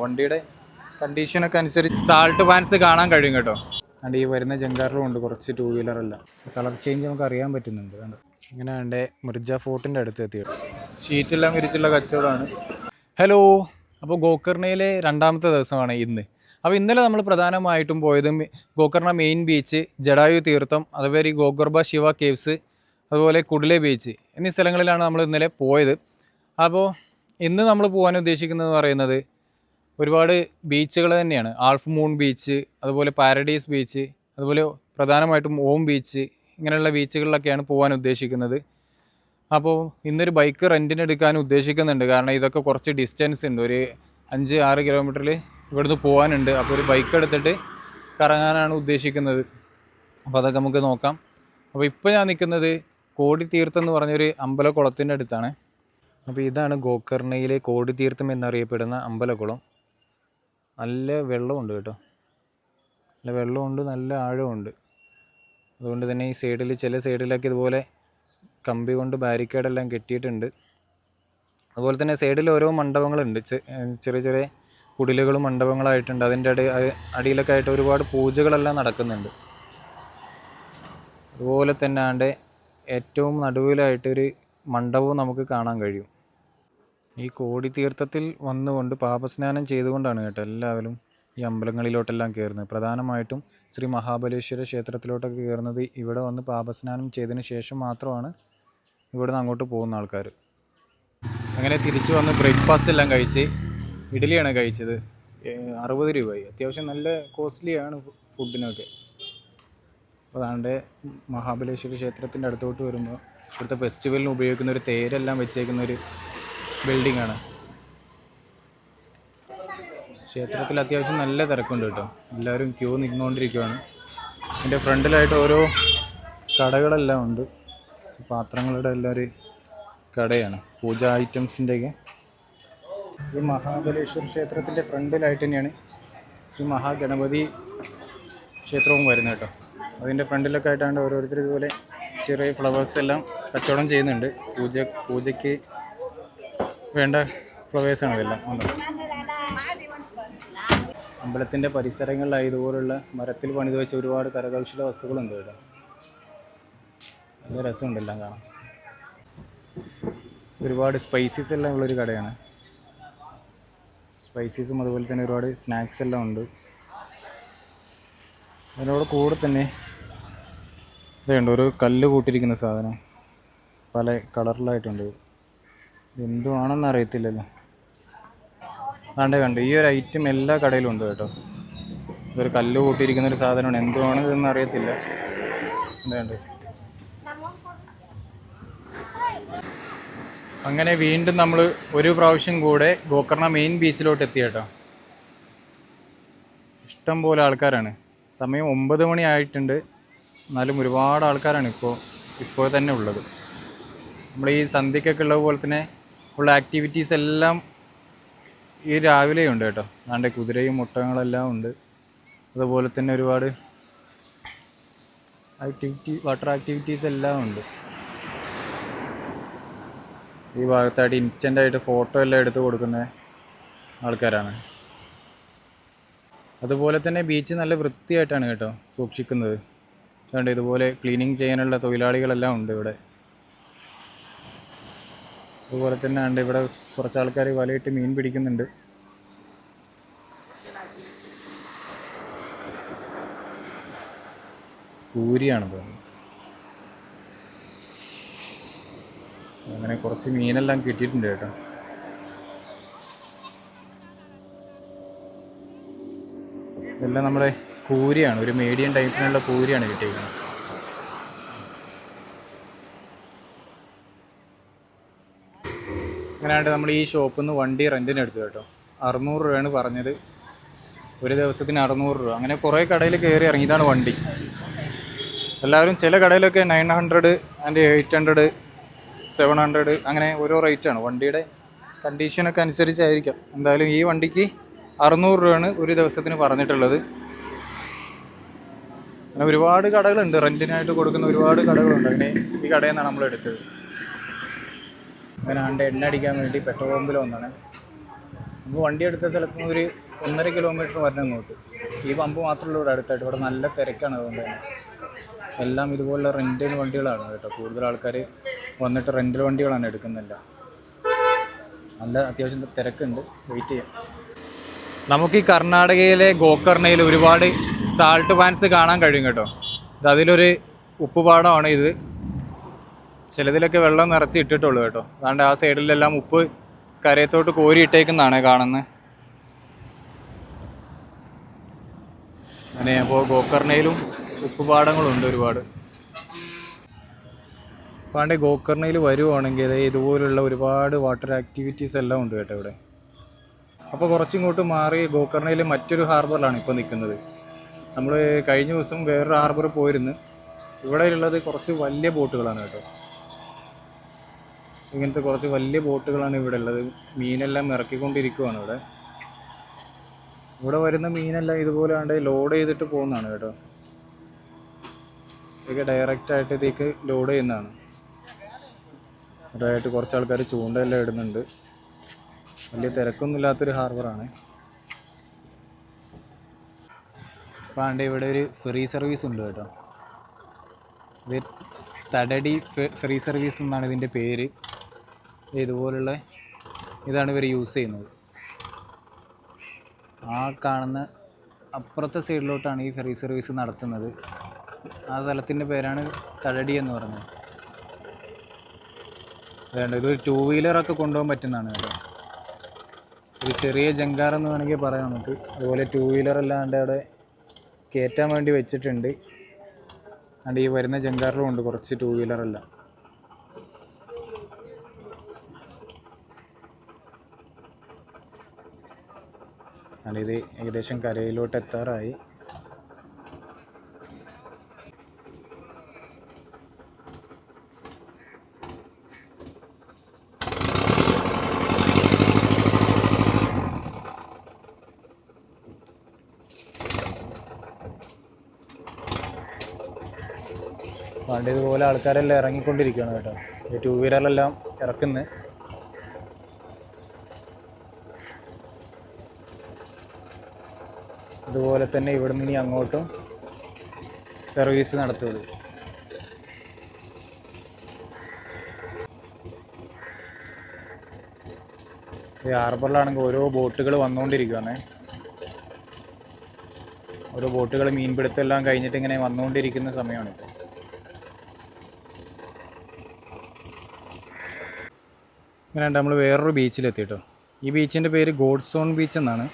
വണ്ടിയുടെ കണ്ടീഷനൊക്കെ അനുസരിച്ച് salt pants കാണാൻ കഴിയും കേട്ടോ. അതുകൊണ്ട് ഈ വരുന്ന ജങ്കാറിലും ഉണ്ട് കുറച്ച് ടൂ വീലറെല്ലാം. കളർ ചേഞ്ച് നമുക്ക് അറിയാൻ പറ്റുന്നുണ്ട്. കണ്ടോ, ഇങ്ങനെ എൻ്റെ മിർജ ഫോർട്ടിൻ്റെ അടുത്ത് എത്തിയിട്ട് ഷീറ്റെല്ലാം വിരിച്ചുള്ള കച്ചവടമാണ്. ഹലോ, അപ്പോൾ ഗോകർണയിലെ രണ്ടാമത്തെ ദിവസമാണ് ഇന്ന്. അപ്പോൾ ഇന്നലെ നമ്മൾ പ്രധാനമായിട്ടും പോയത് ഗോകർണ മെയിൻ ബീച്ച്, ജഡായു തീർത്ഥം, അതുപോലെ ഈ ഗോഗർബ ശിവ കേവ്സ്, അതുപോലെ കുഡ്ലെ ബീച്ച് എന്നീ സ്ഥലങ്ങളിലാണ് നമ്മൾ ഇന്നലെ പോയത്. അപ്പോൾ ഇന്ന് നമ്മൾ പോകാൻ ഉദ്ദേശിക്കുന്നത് പറയുന്നത് ഒരുപാട് ബീച്ചുകൾ തന്നെയാണ്. ആൾഫ് മൂൺ ബീച്ച്, അതുപോലെ പാരഡൈസ് ബീച്ച്, അതുപോലെ പ്രധാനമായിട്ടും ഓം ബീച്ച്, ഇങ്ങനെയുള്ള ബീച്ചുകളിലൊക്കെയാണ് പോകാൻ ഉദ്ദേശിക്കുന്നത്. അപ്പോൾ ഇന്നൊരു ബൈക്ക് റെൻറ്റിന് എടുക്കാൻ ഉദ്ദേശിക്കുന്നുണ്ട്. കാരണം ഇതൊക്കെ കുറച്ച് ഡിസ്റ്റൻസ് ഉണ്ട്, ഒരു 5-6 കിലോമീറ്ററിൽ ഇവിടുന്ന് പോകാനുണ്ട്. അപ്പോൾ ഒരു ബൈക്ക് എടുത്തിട്ട് കറങ്ങാനാണ് ഉദ്ദേശിക്കുന്നത്. അപ്പോൾ അതൊക്കെ നമുക്ക് നോക്കാം. അപ്പോൾ ഇപ്പോൾ ഞാൻ നിൽക്കുന്നത് കോടി തീർത്ഥം എന്ന് പറഞ്ഞൊരു അമ്പലക്കുളത്തിൻ്റെ അടുത്താണ്. അപ്പോൾ ഇതാണ് ഗോകർണയിലെ കോടി തീർത്ഥം എന്നറിയപ്പെടുന്ന അമ്പലക്കുളം. നല്ല വെള്ളമുണ്ട് കേട്ടോ, നല്ല വെള്ളമുണ്ട്, നല്ല ആഴമുണ്ട്. അതുകൊണ്ട് തന്നെ ഈ സൈഡിൽ ചില സൈഡിലൊക്കെ ഇതുപോലെ കമ്പി കൊണ്ട് ബാരിക്കേഡെല്ലാം കെട്ടിയിട്ടുണ്ട്. അതുപോലെ തന്നെ സൈഡിൽ ഓരോ മണ്ഡപങ്ങളുണ്ട്, ചെറിയ ചെറിയ കുടിലുകളും മണ്ഡപങ്ങളായിട്ടുണ്ട്. അതിൻ്റെ അടിയിലൊക്കെ ആയിട്ട് ഒരുപാട് പൂജകളെല്ലാം നടക്കുന്നുണ്ട്. അതുപോലെ തന്നെ ആണ്ട് ഏറ്റവും നടുവിലായിട്ടൊരു മണ്ഡപവും നമുക്ക് കാണാൻ കഴിയും. ഈ കോടി തീർത്ഥത്തിൽ വന്നുകൊണ്ട് പാപസ്നാനം ചെയ്തുകൊണ്ടാണ് കേട്ടോ എല്ലാവരും ഈ അമ്പലങ്ങളിലോട്ടെല്ലാം കയറുന്നത്. പ്രധാനമായിട്ടും ശ്രീ മഹാബലേശ്വര ക്ഷേത്രത്തിലോട്ടൊക്കെ കയറുന്നത് ഇവിടെ വന്ന് പാപസ്നാനം ചെയ്തതിന് ശേഷം മാത്രമാണ് ഇവിടെ നിന്ന് അങ്ങോട്ട് പോകുന്ന ആൾക്കാർ. അങ്ങനെ തിരിച്ചു വന്ന് ബ്രേക്ക്ഫാസ്റ്റ് എല്ലാം കഴിച്ച് ഇഡ്ഡലിയാണ് കഴിച്ചത്. 60 രൂപയായി. അത്യാവശ്യം നല്ല കോസ്റ്റ്ലിയാണ് ഫുഡിനൊക്കെ. അപ്പോൾ അതാണ്ട് മഹാബലേശ്വര ക്ഷേത്രത്തിൻ്റെ അടുത്തോട്ട് വരുമ്പോൾ ഇവിടുത്തെ ഫെസ്റ്റിവലിന് ഉപയോഗിക്കുന്ന ഒരു തേരെല്ലാം വെച്ചേക്കുന്ന ഒരു ബിൽഡിംഗ് ആണ്. ക്ഷേത്രത്തിൽ അത്യാവശ്യം നല്ല തിരക്കുണ്ട് കേട്ടോ, എല്ലാവരും ക്യൂ നിന്നുകൊണ്ടിരിക്കുകയാണ്. എൻ്റെ ഫ്രണ്ടിലായിട്ട് ഓരോ കടകളെല്ലാം ഉണ്ട്. പാത്രങ്ങളുടെ എല്ലാം ഒരു കടയാണ്, പൂജ ഐറ്റംസിൻ്റെയൊക്കെ. ഈ മഹാബലേശ്വര ക്ഷേത്രത്തിൻ്റെ ഫ്രണ്ടിലായിട്ട് തന്നെയാണ് ശ്രീ മഹാഗണപതി ക്ഷേത്രവും വരുന്നത് കേട്ടോ. അതിൻ്റെ ഫ്രണ്ടിലൊക്കെ ആയിട്ടാണ്ട് ഓരോരുത്തർ ഇതുപോലെ ചെറിയ ഫ്ലവേഴ്സ് എല്ലാം കച്ചവടം ചെയ്യുന്നുണ്ട്. പൂജയ്ക്ക് വേണ്ട ഫ്ലവേഴ്സാണ് ഇതെല്ലാം. അമ്പലത്തിൻ്റെ പരിസരങ്ങളിലായി ഇതുപോലുള്ള മരത്തിൽ പണിത് വെച്ച ഒരുപാട് കരകൗശല വസ്തുക്കളുണ്ട് കേട്ടോ. നല്ല രസമുണ്ട് എല്ലാം കാണാൻ. ഒരുപാട് സ്പൈസീസ് എല്ലാം ഉള്ളൊരു കടയാണ്. സ്പൈസീസും അതുപോലെ തന്നെ ഒരുപാട് സ്നാക്സ് എല്ലാം ഉണ്ട്. അതിനോട് കൂടെ തന്നെ ഇതുണ്ട്, ഒരു കല്ല് കൂട്ടിയിരിക്കുന്ന സാധനം പല കളറിലായിട്ടുണ്ട്. എന്തുവാണെന്ന് അറിയത്തില്ലല്ലോ. അതാണ്ട് കണ്ട് ഈ ഒരു ഐറ്റം എല്ലാ കടയിലും ഉണ്ട് കേട്ടോ. ഇതൊരു കല്ല് കൂട്ടിയിരിക്കുന്നൊരു സാധനമാണ്, എന്തുവാണ് ഇതെന്ന് അറിയത്തില്ല. എന്താണ്ട് അങ്ങനെ വീണ്ടും നമ്മൾ ഒരു പ്രാവശ്യം കൂടെ ഗോകർണ മെയിൻ ബീച്ചിലോട്ട് എത്തി കേട്ടോ. ഇഷ്ടം പോലെ ആൾക്കാരാണ്. സമയം 9 മണി ആയിട്ടുണ്ട്, എന്നാലും ഒരുപാട് ആൾക്കാരാണ് ഇപ്പോൾ തന്നെ ഉള്ളത്. നമ്മൾ ഈ സന്ധ്യക്കൊക്കെ ഉള്ള പോലെ തന്നെ ഉള്ള ആക്ടിവിറ്റീസ് എല്ലാം ഈ രാവിലെയുണ്ട് കേട്ടോ. അതുകൊണ്ട് കുതിരയും ഒട്ടകങ്ങളെല്ലാം ഉണ്ട്. അതുപോലെ തന്നെ ഒരുപാട് വാട്ടർ ആക്ടിവിറ്റീസ് എല്ലാം ഉണ്ട്. ഈ ഭാഗത്തായിട്ട് ഇൻസ്റ്റൻ്റായിട്ട് ഫോട്ടോ എല്ലാം എടുത്ത് കൊടുക്കുന്ന ആൾക്കാരാണ്. അതുപോലെ തന്നെ ബീച്ച് നല്ല വൃത്തിയായിട്ടാണ് കേട്ടോ സൂക്ഷിക്കുന്നത്. അതുകൊണ്ട് ഇതുപോലെ ക്ലീനിങ് ചെയ്യാനുള്ള തൊഴിലാളികളെല്ലാം ഉണ്ട് ഇവിടെ. അതുപോലെ തന്നെ ഉണ്ട് ഇവിടെ കുറച്ച് ആൾക്കാർ വലയിട്ട് മീൻ പിടിക്കുന്നുണ്ട്. കൂരിയാണ് തോന്നുന്നത്. അങ്ങനെ കുറച്ച് മീനെല്ലാം കിട്ടിയിട്ടുണ്ട് കേട്ടോ. ഇതെല്ലാം നമ്മുടെ കൂരിയാണ്, ഒരു മീഡിയം ടൈപ്പിനുള്ള കൂരിയാണ് കിട്ടിയിരിക്കുന്നത്. അങ്ങനെയാണ്ട് നമ്മൾ ഈ ഷോപ്പിൽ നിന്ന് വണ്ടി റെൻറ്റിന് എടുത്തു കേട്ടോ. 600 രൂപയാണ് പറഞ്ഞത്, ഒരു ദിവസത്തിന് 600 രൂപ. അങ്ങനെ കുറേ കടയിൽ കയറി ഇറങ്ങി. ഇതാണ് വണ്ടി. എല്ലാവരും ചില കടയിലൊക്കെ 900 ആൻഡ് 800, 700 അങ്ങനെ ഓരോ റേറ്റാണ്. വണ്ടിയുടെ കണ്ടീഷനൊക്കെ അനുസരിച്ചായിരിക്കാം. എന്തായാലും ഈ വണ്ടിക്ക് 600 രൂപയാണ് ഒരു ദിവസത്തിന് പറഞ്ഞിട്ടുള്ളത്. അങ്ങനെ ഒരുപാട് കടകളുണ്ട്, റെൻറ്റിനായിട്ട് കൊടുക്കുന്ന ഒരുപാട് കടകളുണ്ട്. അങ്ങനെ ഈ കടയിൽ നിന്നാണ് നമ്മൾ എടുത്തത്. അങ്ങനെ എണ്ണ അടിക്കാൻ വേണ്ടി പെട്രോൾ പമ്പിൽ വന്നാണ്. ഇപ്പോൾ വണ്ടി എടുത്ത സ്ഥലത്ത് നിന്ന് ഒരു 1.5 കിലോമീറ്റർ വരണം ഇങ്ങോട്ട്. ഈ പമ്പ് മാത്രമല്ല ഇവിടെ അടുത്തായിട്ട്. ഇവിടെ നല്ല തിരക്കാണ്. അതുകൊണ്ട് തന്നെ എല്ലാം ഇതുപോലുള്ള റെൻറ്റിന് വണ്ടികളാണ് കേട്ടോ. കൂടുതൽ ആൾക്കാർ വന്നിട്ട് റെൻ്റൽ വണ്ടികളാണ് എടുക്കുന്നില്ല. നല്ല അത്യാവശ്യം തിരക്കുണ്ട്. വെയിറ്റ് ചെയ്യാം. നമുക്ക് ഈ കർണാടകയിലെ ഗോകർണയിൽ ഒരുപാട് സാൾട്ട് പാൻസ് കാണാൻ കഴിയും കേട്ടോ. അതിലൊരു ഉപ്പുപാടമാണ് ഇത്. ചിലതിലൊക്കെ വെള്ളം നിറച്ച് ഇട്ടിട്ടുള്ളൂ കേട്ടോ. അതുകൊണ്ട് ആ സൈഡിലെല്ലാം ഉപ്പ് കരയത്തോട്ട് കോരി ഇട്ടേക്കുന്നതാണ് കാണുന്നത്. അങ്ങനെ അപ്പോൾ ഗോകർണയിലും ഉപ്പുപാടങ്ങളുണ്ട് ഒരുപാട്. പണ്ട് ഗോകർണയിൽ വരുവാണെങ്കിൽ ഇതുപോലുള്ള ഒരുപാട് വാട്ടർ ആക്ടിവിറ്റീസ് എല്ലാം ഉണ്ട് കേട്ടോ ഇവിടെ. അപ്പോൾ കുറച്ചിങ്ങോട്ട് മാറി ഗോകർണയിൽ മറ്റൊരു ഹാർബറിലാണ് ഇപ്പോൾ നിൽക്കുന്നത്. നമ്മൾ കഴിഞ്ഞ ദിവസം വേറൊരു ഹാർബർ പോയിരുന്നു. ഇവിടെ ഉള്ളത് കുറച്ച് വലിയ ബോട്ടുകളാണ് കേട്ടോ. ഇങ്ങനത്തെ കുറച്ച് വലിയ ബോട്ടുകളാണ് ഇവിടെ ഉള്ളത്. മീനെല്ലാം ഇറക്കിക്കൊണ്ടിരിക്കുവാണ് ഇവിടെ. ഇവിടെ വരുന്ന മീനെല്ലാം ഇതുപോലെ ആണ്ട് ലോഡ് ചെയ്തിട്ട് പോകുന്നതാണ് കേട്ടോ. ഇതൊക്കെ ഡയറക്റ്റായിട്ട് ഇതേക്ക് ലോഡ് ചെയ്യുന്നതാണ്. ഇവിടെയായിട്ട് കുറച്ച് ആൾക്കാർ ചൂണ്ടയെല്ലാം ഇടുന്നുണ്ട്. വലിയ തിരക്കൊന്നുമില്ലാത്തൊരു ഹാർബറാണ്. പാണ്ഡെ ഇവിടെ ഒരു ഫെറി സർവീസ് ഉണ്ട് കേട്ടോ. ഇത് തടടി ഫെറി സർവീസ് എന്നാണ് ഇതിൻ്റെ പേര്. ഇതുപോലുള്ള ഇതാണ് ഇവർ യൂസ് ചെയ്യുന്നത്. ആ കാണുന്ന അപ്പുറത്തെ സൈഡിലോട്ടാണ് ഈ ഫെറി സർവീസ് നടത്തുന്നത്. ആ സ്ഥലത്തിൻ്റെ പേരാണ് തടടി എന്ന് പറഞ്ഞത്. അതുകൊണ്ട് ഇതൊരു 2 വീലറൊക്കെ കൊണ്ടുപോകാൻ പറ്റുന്നതാണ് കേട്ടോ. ഒരു ചെറിയ ജങ്കാർ എന്ന് വേണമെങ്കിൽ പറയാം നമുക്ക്. അതുപോലെ 2 വീലർ അല്ലാണ്ട് അവിടെ കയറ്റാൻ വേണ്ടി വെച്ചിട്ടുണ്ട്. അതുകൊണ്ട് ഈ വരുന്ന ജങ്കാറിലും ഉണ്ട് കുറച്ച് 2 വീലറെല്ലാം. അതുകൊണ്ട് ഇത് ഏകദേശം കരയിലോട്ട് എത്താറായി. പണ്ട് ഇതുപോലെ ആൾക്കാരെല്ലാം ഇറങ്ങിക്കൊണ്ടിരിക്കുകയാണ് കേട്ടോ. ഈ 2 വീലറിലെല്ലാം ഇറക്കുന്നത്. അതുപോലെ തന്നെ ഇവിടെ നിന്ന് ഇനി അങ്ങോട്ടും സർവീസ് നടത്തുള്ളൂ. ഈ ഹാർബറിലാണെങ്കിൽ ഓരോ ബോട്ടുകൾ വന്നുകൊണ്ടിരിക്കുകയാണ്. ഓരോ ബോട്ടുകൾ മീൻപിടുത്തെല്ലാം കഴിഞ്ഞിട്ട് ഇങ്ങനെ വന്നുകൊണ്ടിരിക്കുന്ന സമയമാണ് ഇപ്പോൾ. ഇങ്ങനെ നമ്മൾ വേറൊരു ബീച്ചിലെത്തി കേട്ടോ. ഈ ബീച്ചിൻ്റെ പേര് ഗോഡ്സോൺ ബീച്ച് എന്നാണ്.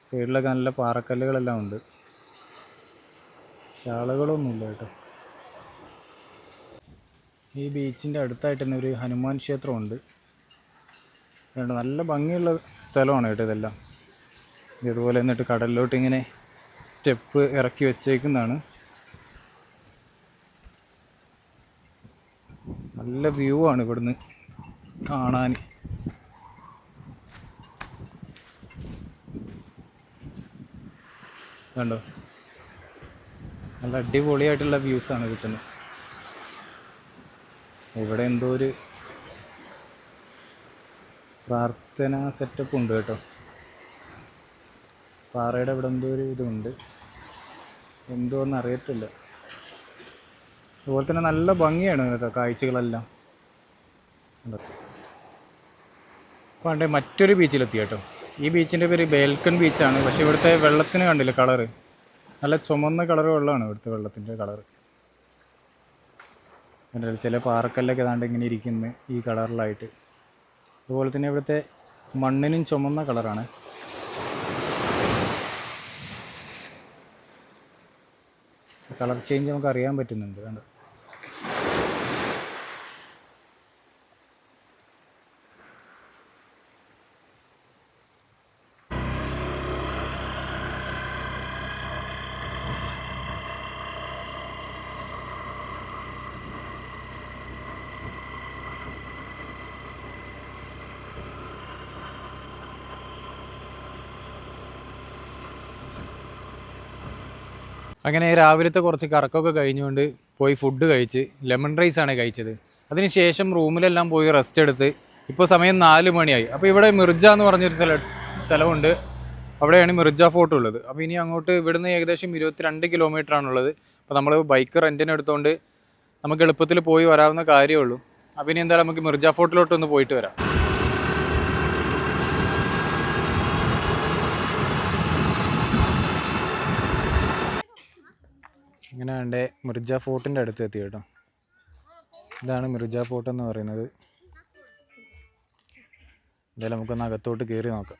സൈഡിലൊക്കെ നല്ല പാറക്കല്ലുകളെല്ലാം ഉണ്ട്. ശാളകളൊന്നുമില്ല കേട്ടോ. ഈ ബീച്ചിൻ്റെ അടുത്തായിട്ട് തന്നെ ഒരു ഹനുമാൻ ക്ഷേത്രമുണ്ട്. നല്ല ഭംഗിയുള്ള സ്ഥലമാണ് കേട്ടോ ഇതെല്ലാം. ഇതുപോലെ എന്നിട്ട് കടലിലോട്ട് ഇങ്ങനെ സ്റ്റെപ്പ് ഇറക്കി വെച്ചേക്കുന്നതാണ്. നല്ല വ്യൂ ആണ് ഇവിടുന്ന് കാണാൻ. കണ്ടോ, നല്ല അടിപൊളിയായിട്ടുള്ള വ്യൂസാണ് കിട്ടുന്നത്. ഇവിടെ എന്തോ ഒരു പ്രാർത്ഥന സെറ്റപ്പ് ഉണ്ട് കേട്ടോ. പാറയുടെ ഇവിടെ എന്തോ ഒരു ഇതുണ്ട്, എന്തോന്ന് അറിയത്തില്ല. അതുപോലെ തന്നെ നല്ല ഭംഗിയാണ് കേട്ടോ കാഴ്ചകളെല്ലാം. പണ്ടേ മറ്റൊരു ബീച്ചിലെത്തി കേട്ടോ. ഈ ബീച്ചിൻ്റെ പേര് ബേൽക്കൺ ബീച്ചാണ്. പക്ഷേ ഇവിടുത്തെ വെള്ളത്തിന് കണ്ടില്ല കളറ്, നല്ല ചുമന്ന കളറ് വെള്ളമാണ് ഇവിടുത്തെ വെള്ളത്തിൻ്റെ കളറ്. ചില പാറക്കല്ലൊക്കെ ഏതാണ്ട് ഇങ്ങനെ ഇരിക്കുന്നത് ഈ കളറിലായിട്ട്. അതുപോലെ തന്നെ ഇവിടുത്തെ മണ്ണിനും ചുമന്ന കളറാണ്. കളർ ചേഞ്ച് നമുക്ക് അറിയാൻ പറ്റുന്നുണ്ട്. കണ്ടോ, അങ്ങനെ രാവിലത്തെ കുറച്ച് കറക്കമൊക്കെ കഴിഞ്ഞുകൊണ്ട് പോയി ഫുഡ് കഴിച്ച് ലെമൺ റൈസാണ് കഴിച്ചത്. അതിനുശേഷം റൂമിലെല്ലാം പോയി റെസ്റ്റ് എടുത്ത് ഇപ്പോൾ സമയം 4 മണിയായി. അപ്പോൾ ഇവിടെ മിർജ എന്ന് പറഞ്ഞൊരു സ്ഥലമുണ്ട്, അവിടെയാണ് മിർജ ഫോർട്ട് ഉള്ളത്. അപ്പോൾ ഇനി അങ്ങോട്ട് ഇവിടുന്ന് ഏകദേശം 22 കിലോമീറ്റർ ആണുള്ളത്. അപ്പോൾ നമ്മൾ ബൈക്ക് റെൻറ്റിന് എടുത്തുകൊണ്ട് നമുക്ക് എളുപ്പത്തിൽ പോയി വരാവുന്ന കാര്യമുള്ളൂ. അപ്പോൾ ഇനി എന്തായാലും നമുക്ക് മിർജ ഫോർട്ടിലോട്ടൊന്ന് പോയിട്ട് വരാം. ഇങ്ങനെ വേണ്ടേ മിർജ ഫോർട്ടിൻ്റെ അടുത്ത് എത്തി കേട്ടോ. ഇതാണ് മിർജ ഫോർട്ട് എന്ന് പറയുന്നത്. എന്തായാലും നമുക്കൊന്ന് അകത്തോട്ട് കയറി നോക്കാം.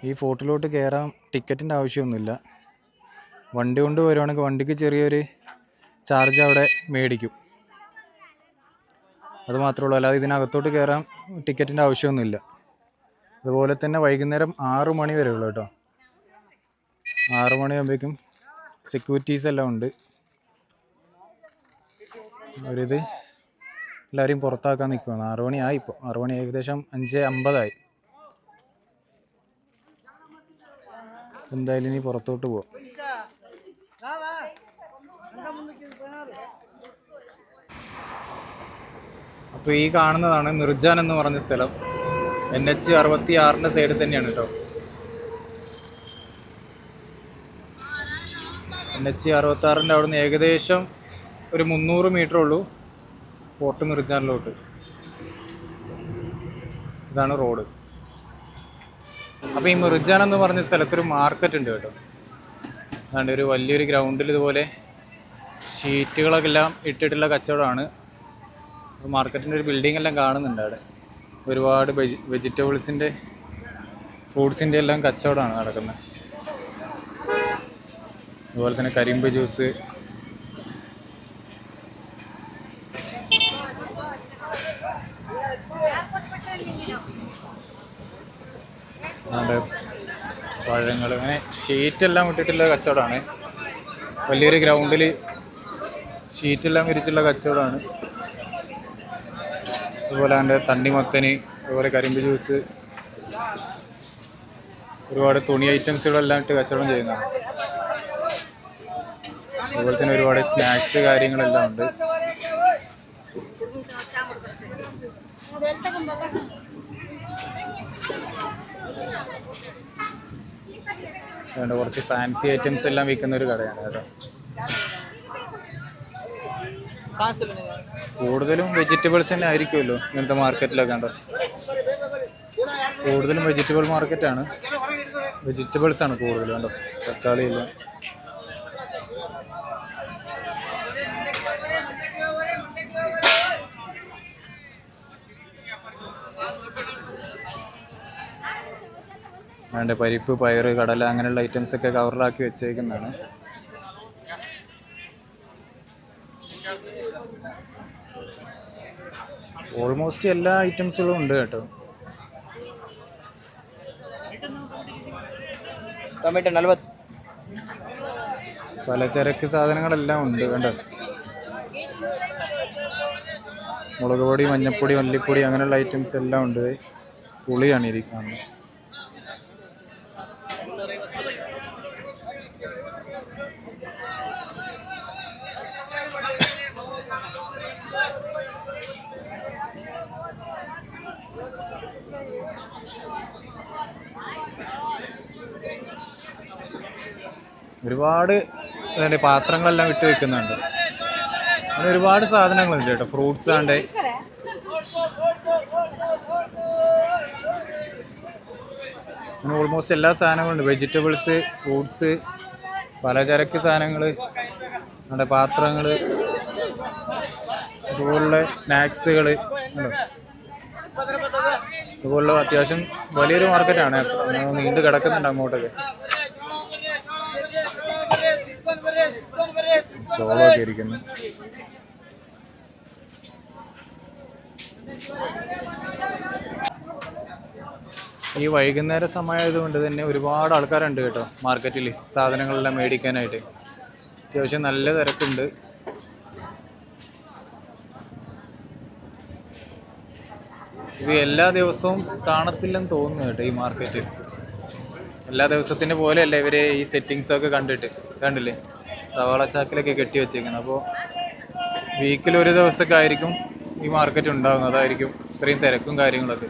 ഈ ഫോർട്ടിലോട്ട് കയറാൻ ടിക്കറ്റിൻ്റെ ആവശ്യമൊന്നുമില്ല. വണ്ടി കൊണ്ട് വരുവാണെങ്കിൽ വണ്ടിക്ക് ചെറിയൊരു ചാർജ് അവിടെ മേടിക്കും, അത് മാത്രമേ ഉള്ളൂ. അല്ലാതെ ഇതിനകത്തോട്ട് കയറാൻ ടിക്കറ്റിൻ്റെ ആവശ്യമൊന്നുമില്ല. അതുപോലെ തന്നെ വൈകുന്നേരം 6 മണി വരെ ഉള്ളൂ കേട്ടോ. 6 മണിയാകുമ്പോഴേക്കും സെക്യൂരിറ്റീസ് എല്ലാം ഉണ്ട്. അവരിത് എല്ലാവരെയും പുറത്താക്കാൻ നിൽക്കുകയാണ്. 6 മണിയായി, ഇപ്പോൾ 6 മണി ഏകദേശം 5:50 എന്തായാലും ഇനി പുറത്തോട്ട് പോവാം. അപ്പോൾ ഈ കാണുന്നതാണ് മിർജാൻ എന്ന് പറഞ്ഞ സ്ഥലം. NH 66 സൈഡിൽ തന്നെയാണ് കേട്ടോ. NH 66 അവിടെ നിന്ന് ഏകദേശം ഒരു 300 മീറ്റർ ഉള്ളൂ ഫോർട്ട് മിർജാനിലോട്ട്. ഇതാണ് റോഡ്. അപ്പോൾ ഈ മിർജാൻ എന്ന് പറഞ്ഞ സ്ഥലത്തൊരു മാർക്കറ്റ് ഉണ്ട് കേട്ടോ. അതുകൊണ്ട് ഒരു വലിയൊരു ഗ്രൗണ്ടിൽ ഇതുപോലെ ഷീറ്റുകളൊക്കെ എല്ലാം ഇട്ടിട്ടുള്ള കച്ചവടമാണ്. മാർക്കറ്റിൻ്റെ ഒരു ബിൽഡിംഗ് എല്ലാം കാണുന്നുണ്ട് അവിടെ. ഒരുപാട് വെജിറ്റബിൾസിൻ്റെ ഫ്രൂട്ട്സിൻ്റെ എല്ലാം കച്ചവടമാണ് നടക്കുന്നത്. അതുപോലെ തന്നെ കരിമ്പ് ജ്യൂസ്, പഴങ്ങൾ, അങ്ങനെ ഷീറ്റെല്ലാം ഇട്ടിട്ടുള്ള കച്ചവടമാണ്. വലിയൊരു ഗ്രൗണ്ടിൽ ഷീറ്റെല്ലാം വിരിച്ചുള്ള കച്ചവടമാണ്. അതുപോലെ അതിൻ്റെ തണ്ണിമത്തന്, അതുപോലെ കരിമ്പ് ജ്യൂസ്, ഒരുപാട് തുണി ഐറ്റംസുകളെല്ലാം ഇട്ട് കച്ചവടം ചെയ്യുന്നതാണ്. അതുപോലെ തന്നെ ഒരുപാട് സ്നാക്സ് കാര്യങ്ങളെല്ലാം ഉണ്ട്. അതുകൊണ്ട് കുറച്ച് ഫാൻസി ഐറ്റംസ് എല്ലാം വിൽക്കുന്ന ഒരു കടയാണ് കേട്ടോ. കൂടുതലും വെജിറ്റബിൾസ് തന്നെ ആയിരിക്കുമല്ലോ ഇങ്ങനത്തെ മാർക്കറ്റിലൊക്കെ ഉണ്ടോ. കൂടുതലും വെജിറ്റബിൾ മാർക്കറ്റാണ്, വെജിറ്റബിൾസ് ആണ് കൂടുതലും കേട്ടോ. തക്കാളി എല്ലാം അതിൻ്റെ പരിപ്പ്, പയറ്, കടല അങ്ങനെയുള്ള ഐറ്റംസ് ഒക്കെ കവറിലാക്കി വെച്ചേക്കുന്നതാണ്. ഓൾമോസ്റ്റ് എല്ലാ ഐറ്റംസുകളും ഉണ്ട് കേട്ടോ. പലചരക്ക് സാധനങ്ങളെല്ലാം ഉണ്ട് കേട്ടോ. മുളക് പൊടി, മഞ്ഞൾപ്പൊടി, മല്ലിപ്പൊടി അങ്ങനെയുള്ള ഐറ്റംസ് എല്ലാം ഉണ്ട്. പുളിയാണ് ഇരിക്കുന്നത്. ഒരുപാട് പാത്രങ്ങളെല്ലാം ഇട്ട് വെക്കുന്നുണ്ട്. അങ്ങനെ ഒരുപാട് സാധനങ്ങളുണ്ട് കേട്ടോ. ഫ്രൂട്ട്സ് ആണ്ട് അങ്ങനെ ഓൾമോസ്റ്റ് എല്ലാ സാധനങ്ങളുണ്ട്. വെജിറ്റബിൾസ്, ഫ്രൂട്ട്സ്, പലചരക്ക് സാധനങ്ങൾ, നമ്മുടെ പാത്രങ്ങൾ, അതുപോലുള്ള സ്നാക്സുകൾ, അതുപോലുള്ള അത്യാവശ്യം വലിയൊരു മാർക്കറ്റാണ്. നീണ്ടു കിടക്കുന്നുണ്ട് അങ്ങോട്ടൊക്കെ. ചോളമൊക്കെ ഇരിക്കുന്നു. ഈ വൈകുന്നേര സമയമായതുകൊണ്ട് തന്നെ ഒരുപാട് ആൾക്കാരുണ്ട് കേട്ടോ മാർക്കറ്റിൽ സാധനങ്ങളെല്ലാം മേടിക്കാനായിട്ട്. അത്യാവശ്യം നല്ല തിരക്കുണ്ട്. ഇത് എല്ലാ ദിവസവും കാണത്തില്ലെന്ന് തോന്നുന്നു കേട്ടോ ഈ മാർക്കറ്റ്. എല്ലാ ദിവസത്തിൻ്റെ പോലെയല്ല ഇവർ ഈ സെറ്റിങ്സൊക്കെ കണ്ടില്ലേ, സവാള ചാക്കിലൊക്കെ കെട്ടി വെച്ചേക്കുന്നത്. അപ്പോൾ വീക്കിൽ ഒരു ദിവസമൊക്കെ ആയിരിക്കും ഈ മാർക്കറ്റ് ഉണ്ടാകുന്നത്. അതായിരിക്കും ഇത്രയും തിരക്കും കാര്യങ്ങളൊക്കെ.